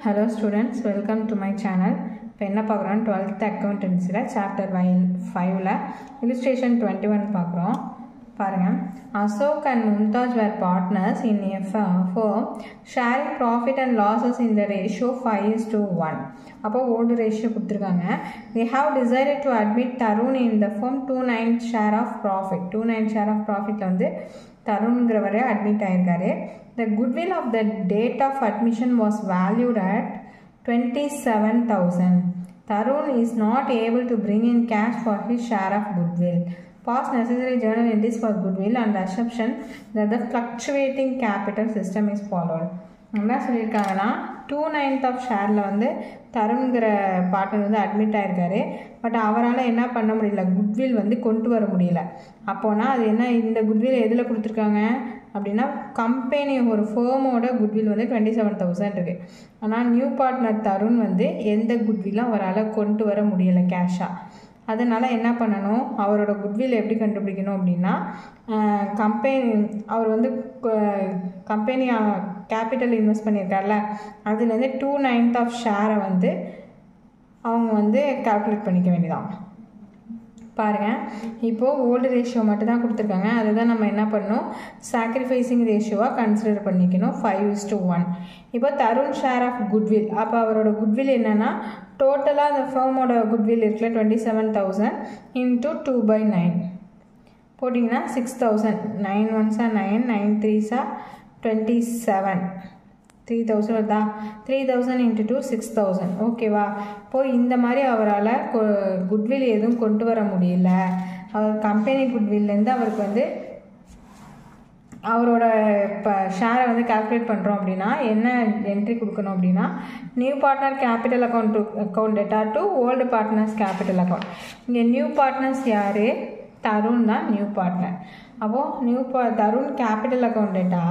Hello students, welcome to my channel. இப்போ என்ன பார்க்குறோம் 12th accountancyல சாப்டர் 5ல illustration 21 பார்க்குறோம். பாருங்க, Ashok and Mumtaz were partners in a firm sharing profit and losses in the ratio 5:1. அப்போ old ratio கொடுத்துருக்காங்க. They have decided to admit Tarun in the firm 2/9 share of profit. 2/9 share of profitல வந்து தருண்ங்கிறவரே admit ஆயிருக்காரு. The goodwill of the date of admission was valued at 27,000. Tarun is not able to bring in cash for his share of goodwill. Pass necessary journal entries for goodwill and assumption that the fluctuating capital system is followed. என்ன சொல்லியிருக்காங்கன்னா 2/9 of ஷேரில் வந்து தருண்கிற partner வந்து admit ஆயிருக்காரு. But அவரால் என்ன பண்ண முடியல, goodwill வந்து கொண்டு வர முடியல. அப்போனா அது என்ன, இந்த குட்வில் எதில் கொடுத்துருக்காங்க அப்படின்னா கம்பெனி ஒரு ஃபேமோட குட்வில் வந்து 27,000 இருக்குது. ஆனால் நியூ பார்ட்னர் தருண் வந்து எந்த குட்விலும் அவரால் கொண்டு வர முடியலை கேஷாக. அதனால் என்ன பண்ணணும், அவரோட குட்வில் எப்படி கண்டுபிடிக்கணும் அப்படின்னா அவர் வந்து கம்பெனி கேபிட்டல் இன்வெஸ்ட் பண்ணியிருக்கார்ல, அதுலேருந்து 2/9 ஆஃப் ஷேரை வந்து அவங்க வந்து கால்குலேட் பண்ணிக்க வேண்டியதான். பாருங்கள், இப்போது ஓல்டு ரேஷியோ மட்டும் தான் கொடுத்துருக்காங்க. அதை தான் நம்ம என்ன பண்ணணும், சாக்ரிஃபைசிங் ரேஷியோவாக கன்சிடர் பண்ணிக்கணும் 5:1. இப்போ தருண் ஷேர் ஆஃப் குட்வில், அப்போ அவரோட குட்வில் என்னென்னா டோட்டலாக அந்த ஃபேமோட குட்வில் இருக்குல்ல 27,000 இன்ட்டு 2/9 போட்டிங்கன்னா 6,000. 9 1s 9, 9 3s 27, 3,000 வருதா, 3,000 இன்ட்டு 2 6,000. ஓகேவா? இப்போது இந்த மாதிரி அவரால் குட்வில் எதுவும் கொண்டு வர முடியல. அவர் கம்பெனி குட்வில்லேருந்து அவருக்கு வந்து அவரோட இப்போ ஷேரை வந்து கால்குலேட் பண்ணுறோம் அப்படின்னா என்ன என்ட்ரி கொடுக்கணும் அப்படின்னா நியூ பார்ட்னர் கேபிட்டல் அக்கௌண்ட் டேட்டா to old partners capital account. இங்கே நியூ பார்ட்னர்ஸ் யார், தருண் தான் நியூ பார்ட்னர். அப்போது தருண் கேபிட்டல் அக்கௌண்ட் டேட்டா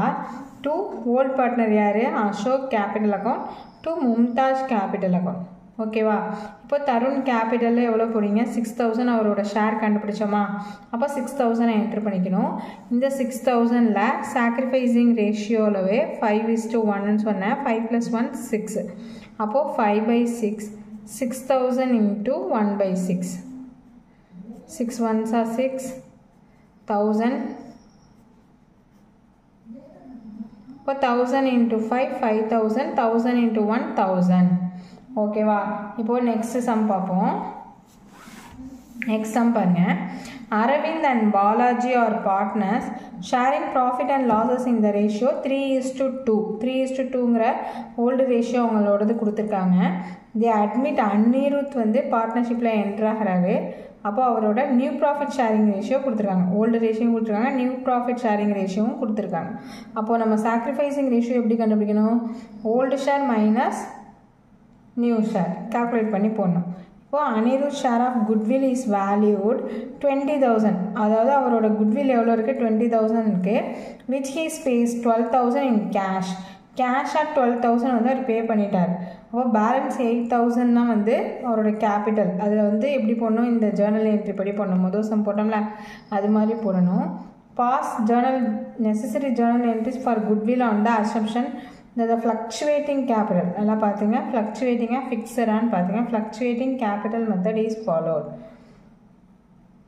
டு ஓல்டு பார்ட்னர் யார், Ashok capital account to Mumtaz capital account. ஓகேவா? இப்போ தருண் கேபிட்டலில் எவ்வளோ போடுங்க, 6,000 அவரோட ஷேர் கண்டுபிடிச்சோமா, அப்போ 6,000 என்ட்ரு பண்ணிக்கணும். இந்த 6,000ல் சாக்ரிஃபைசிங் ரேஷியோலவே 5:1 சொன்னேன். 5 + 1 6. அப்போது 5/6, 6,000 இன்ட்டு 1/6, 6 1s 6, 1000. இப்போ 1000 இன்ட்டு 5 5,000, 1000 இன்ட்டு 1 1000. ஓகேவா? இப்போது நெக்ஸ்ட் சம் பார்ப்போம். நெக்ஸ்ட் சம் பாருங்க, Aravind and Balaji are partners sharing profit and losses in the ratio 3:2. 3:2ங்கிற ஓல்டு ரேஷியோ அவங்களோடது கொடுத்துருக்காங்க. தி அட்மிட் அன்னிருத் வந்து பார்ட்னர்ஷிப்பில் என்ட்ராகிறாரு. அப்போ அவரோட நியூ ப்ராஃபிட் ஷேரிங் ரேஷியோ கொடுத்துருக்காங்க. ஓல்டு ரேஷியோவும் கொடுத்துருக்காங்க, நியூ ப்ராஃபிட் ஷேரிங் ரேஷியோவும் கொடுத்துருக்காங்க. அப்போது நம்ம சாக்ரிஃபைசிங் ரேஷியோ எப்படி கண்டுபிடிக்கணும், old share minus new share calculate பண்ணி போடணும். இப்போது Anirudh share of goodwill is valued 20,000. அதாவது அவரோட குட்வில் எவ்வளோ இருக்குது, 20,000 இருக்குது. Which he's pays 12,000 in cash. கேஷாக 12,000 வந்து அவர் பே பண்ணிட்டார். அப்போ பேலன்ஸ் 8,000 தான் வந்து அவரோட கேபிட்டல். அதில் வந்து எப்படி போடணும், இந்த ஜேர்னல் என்ட்ரி படி போடணும். முதல் சம் போட்டோம்ல அது மாதிரி போடணும். Pass journal necessary journal entries for goodwill on the assumption the fluctuating capital. எல்லாம் பார்த்துங்க, ஃப்ளக்சுவேட்டிங்காக ஃபிக்ஸடான்னு பார்த்துங்க. Fluctuating capital method is followed.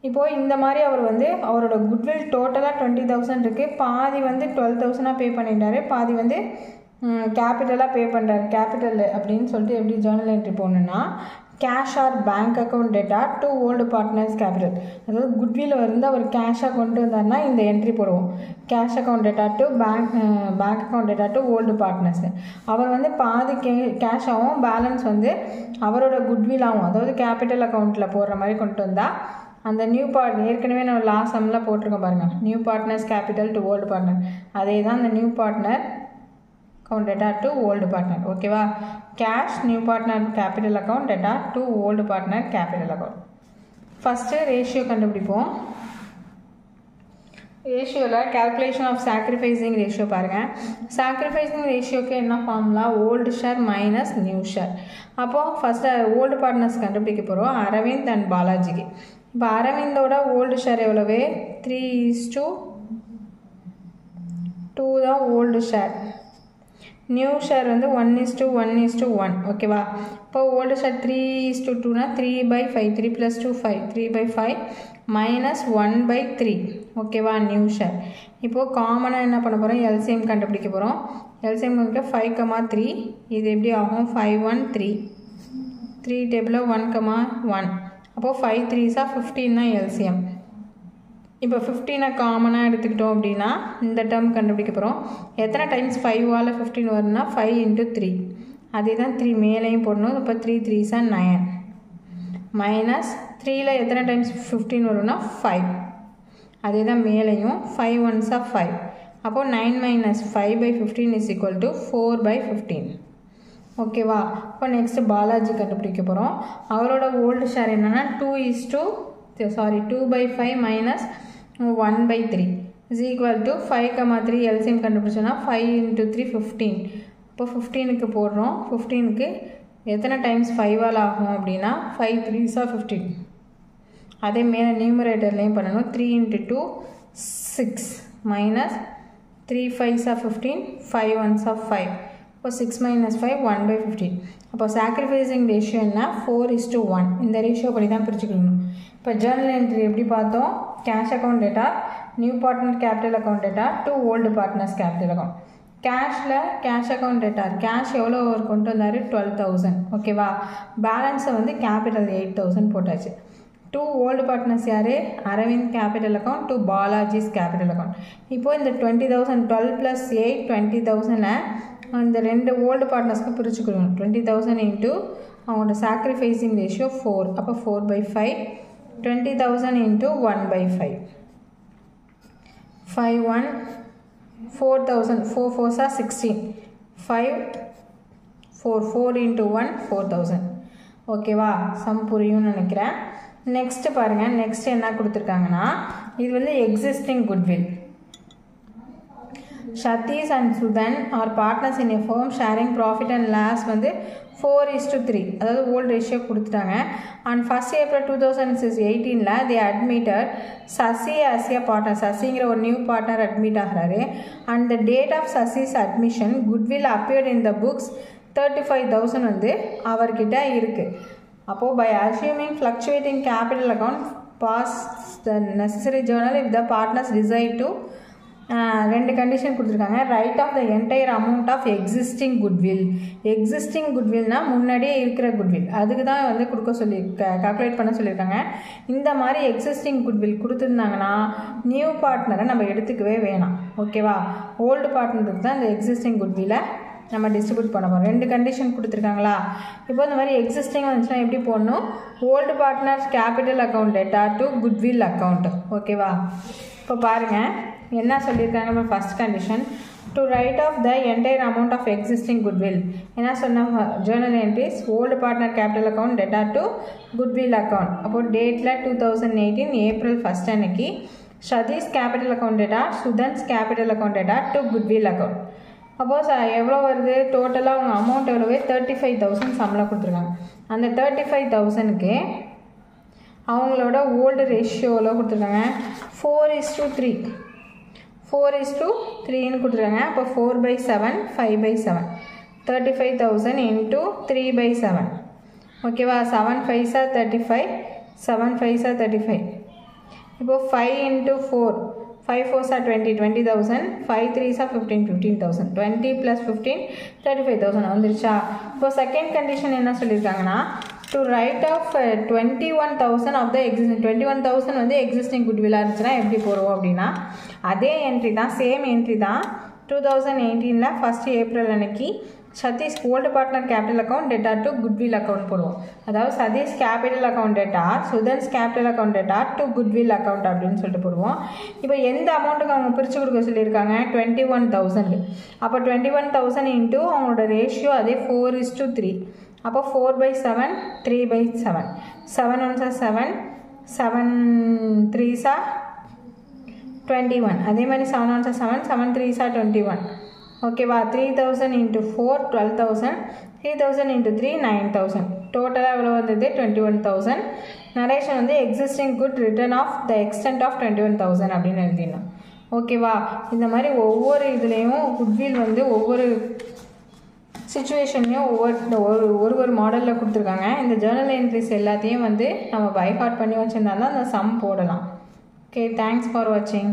இப்போது இந்த மாதிரி அவர் வந்து அவரோட குட்வில் டோட்டலாக 20,000 இருக்குது. பாதி வந்து 12,000 பே பண்ணிட்டாரு, பாதி வந்து கேபிட்டலாக பே பண்ணுறாரு. கேபிட்டல் அப்படின்னு சொல்லிட்டு எப்படி ஜேர்னல் என்ட்ரி போடணுன்னா கேஷ் ஆர் பேங்க் அக்கௌண்ட் டேட்டா டு ஓல்டு பார்ட்னர்ஸ் கேபிட்டல். அதாவது குட்வில் வந்து அவர் கேஷாக கொண்டு வந்தார்னா இந்த என்ட்ரி போடுவோம், கேஷ் அக்கௌண்ட் டேட்டா டு பேங்க் அக்கௌண்ட் டேட்டா டு ஓல்டு பார்ட்னர்ஸ். அவர் வந்து பாதி கேஷாகவும் பேலன்ஸ் வந்து அவரோட குட்வில் ஆகும், அதாவது கேபிட்டல் அக்கௌண்ட்டில் போடுற மாதிரி கொண்டு வந்தால் அந்த நியூ ஏற்கனவே நம்ம லாஸ்ட் சம்மில் போட்டிருக்கோம் பாருங்கள், new partners capital to old partner. அதே தான் அந்த new partner account data to old partner. ஓகேவா? cash new partner capital account data to old partner capital account. First ratio கண்டுபிடிப்போம். ரேஷியோவில் calculation of sacrificing ratio பாருங்கள். sacrificing ரேஷியோக்கு என்ன formula, old share minus new share. அப்போது first old partners கண்டுபிடிக்க போகிறோம், Aravind and பாலாஜிக்கு. இப்போ அரவிந்தோட ஓல்டு ஷேர் எவ்வளவு, 3:2 தான் ஓல்டு ஷேர். நியூ ஷேர் வந்து 1:1:1 ஓகேவா. இப்போ ஓல்டு ஷேர் 3:2னா 3/5 3 + 2 5 3/5 -1/3 ஓகேவா நியூ ஷேர். இப்போது காமனாக என்ன பண்ண போகிறோம், எல்சிஎம் கண்டுபிடிக்க போகிறோம். எல்சிஎம் வந்து 5,3 இது எப்படி ஆகும் 5 1 3 3 டேபிளில் 1,1 அப்போது 5 3s 15 தான் எல்சிஎம். இப்போ 15 காமனாக எடுத்துக்கிட்டோம் அப்படின்னா இந்த டேர்ம் கண்டுபிடிக்க போகிறோம். எத்தனை டைம்ஸ் 5ஆல் 15 வருதுன்னா 5 × 3 அதே தான் 3 மேலேயும் போடணும். இப்போ 3 3s 9 மைனஸ் 3ல் எத்தனை டைம்ஸ் 15 வரும்னா 5 அதே தான் மேலேயும் 5 1s 5 அப்போது 9 - 5/15 = 4/15 ஓகேவா. இப்போ நெக்ஸ்ட்டு பாலாஜி கண்டுபிடிக்க போகிறோம். அவரோட ஓல்டு ஷேர் என்னென்னா 2/5 - 1/3 = 5,3 எல்சிஎம் கண்டுபிடிச்சோன்னா 5 × 3 15. இப்போ 15க்கு போடுறோம். 15க்கு எத்தனை டைம்ஸ் 5ஆல் ஆகும் அப்படின்னா 5 3s 15 அதே மேலே நியூமரேட்டர்லேயும் பண்ணணும். 3 × 2 6 -3 5s 15 5 1s 5 இப்போ 6 - 5 1/15. அப்போ சாக்ரிஃபைசிங் ரேஷியோ என்ன 4:1 இந்த ரேஷியோ படி தான் பிரிச்சுக்கணும். இப்போ ஜேர்னல் என்ட்ரி எப்படி பார்த்தோம், cash account data, new partner capital account டேட்டா, to old partners capital account. கேஷில் cash account data cash எவ்வளோ அவர் கொண்டு வந்தார் 12,000 ஓகேவா. பேலன்ஸை வந்து கேபிட்டல் 8,000 போட்டாச்சு. டூ ஓல்டு பார்ட்னர்ஸ் யார், Arvind capital account, to Balaji's capital account. இப்போது இந்த 20,000 12 + 8 20,000 இந்த ரெண்டு ஓல்டு பார்ட்னர்ஸ்க்கு பிரிச்சுக்கணும். 20,000 இன்ட்டு அவங்களோட சாக்ரிஃபைசிங் ரேஷியோ 4 அப்போ 4/5 20,000 இன்ட்டு 1/5 5 1 4,000 4 4s 16 5 4 4 × 1 4,000 ஓகேவா. சம் புரியும்னு நினைக்கிறேன். நெக்ஸ்ட்டு பாருங்கள், நெக்ஸ்ட் என்ன கொடுத்துருக்காங்கன்னா இது வந்து existing goodwill. Satish and Sudan are partners in a firm sharing profit and loss வந்து 4:3 அதாவது ஓல்டு ரேஷியோ கொடுத்துட்டாங்க. And 1st April 2018 they admitted Sasi as a partner. சசிங்கிற ஒரு நியூ பார்ட்னர் அட்மிட் ஆகிறாரு. And the date of Sasi's admission goodwill appeared in the books 35,000 வந்து அவர்கிட்ட இருக்குது. அப்போது by assuming fluctuating capital account pass the necessary journal if the partners decide to ரெண்டு condition கொடுத்துருக்காங்க. Write off the entire amount of existing goodwill. Existing குட்வில்னால் முன்னாடியே இருக்கிற goodwill, அதுக்கு தான் வந்து கொடுக்க சொல்லி கால்குலேட் பண்ண சொல்லியிருக்காங்க. இந்த மாதிரி எக்ஸிஸ்டிங் குட்வில் கொடுத்துருந்தாங்கன்னா நியூ பார்ட்னரை நம்ம எடுத்துக்கவே வேணாம் ஓகேவா. ஓல்டு பார்ட்னருக்கு தான் இந்த எக்ஸிஸ்டிங் குட்வில்லை நம்ம டிஸ்ட்ரிபியூட் பண்ண போகிறோம். ரெண்டு கண்டிஷன் கொடுத்துருக்காங்களா. இப்போ இந்த மாதிரி எக்ஸிஸ்டிங்காக வந்துச்சுன்னா எப்படி போடணும், ஓல்டு பார்ட்னர்ஸ் கேபிட்டல் அக்கௌண்ட் டேட்டா டு குட்வில் அக்கௌண்ட் ஓகேவா. இப்போ பாருங்கள் என்ன சொல்லியிருக்காங்க. First condition to write off the entire amount of existing goodwill. என்ன சொன்னாங்க, journal entries old partner capital account டேட்டா டு குட்வில் அக்கௌண்ட். அப்போது டேட்டில் 2018 April 1 அன்னைக்கு சதீஷ் கேபிட்டல் அக்கௌண்ட் டேட்டா, சுதன்ஸ் கேபிட்டல் அக்கௌண்ட் டேட்டா டு குட்வில் அக்கௌண்ட். அப்போஸ் எவ்வளோ வருது டோட்டலாக அவங்க அமௌண்ட் எவ்வளவு 35,000 சம்பளம் கொடுத்துருக்காங்க. அந்த 35,000க்கு அவங்களோட ஓல்டு ரேஷியோவில் கொடுத்துருக்காங்க 4:3 4:3ன்னு கொடுத்துருக்காங்க. அப்போ 4/7 5/7 35,000 × 3/7 ஓகேவா. 7 5s 35 7 5s 35. இப்போது 5 × 4 5 4s 20 20,000 5 3s 15 15,000 20 + 15 35,000 வந்துருச்சா. இப்போ செகண்ட் கண்டிஷன் என்ன சொல்லியிருக்காங்கன்னா to write off 21,000 of the existing 21,000 வந்து எக்ஸிஸ்டிங் குட்வில்லாக இருந்துச்சுன்னா எப்படி போடுவோம் அப்படின்னா அதே என்ட்ரி தான், சேம் என்ட்ரி தான். 2018 1st April அன்னைக்கு Satish old partner capital account டேட்டா டு குட்வில் அக்கௌண்ட் போடுவோம். அதாவது சதீஷ் கேபிட்டல் அக்கௌண்ட் டேட்டா, சுதன்ஸ் கேபிட்டல் அக்கௌண்ட் டேட்டா டு குட்வில் அக்கௌண்ட் அப்படின்னு சொல்லிட்டு போடுவோம். இப்போ எந்த அமௌண்ட்டுக்கு அவங்க பிரித்து கொடுக்க சொல்லியிருக்காங்க 21,000. அப்போ 21,000 இன்ட்டு அவங்களோட ரேஷியோ அதே 4:3. அப்போ 4/7 3/7 7 1s 7 7 3s 21 அதே மாதிரி 7 1s 7 7 3s 21 ஓகேவா. 3,000 × 4 12,000 3,000 × 3 9,000 டோட்டலாக எவ்வளோ வந்தது 21,000. நரேஷன் வந்து existing good return of the extent of 21,000 அப்படின்னு எழுதிடணும் ஓகேவா. இந்த மாதிரி ஒவ்வொரு இதுலேயும் குட்வில் வந்து ஒவ்வொரு சுச்சுவேஷன்லேயும் ஒரு மாடலில் கொடுத்துருக்காங்க. இந்த ஜேர்னல் என்ட்ரிஸ் எல்லாத்தையும் வந்து நம்ம பை ஹார்ட் பண்ணி வச்சுருந்தா தான் அந்த சம் போடலாம். ஓகே, தேங்க்ஸ் ஃபார் வாட்சிங்.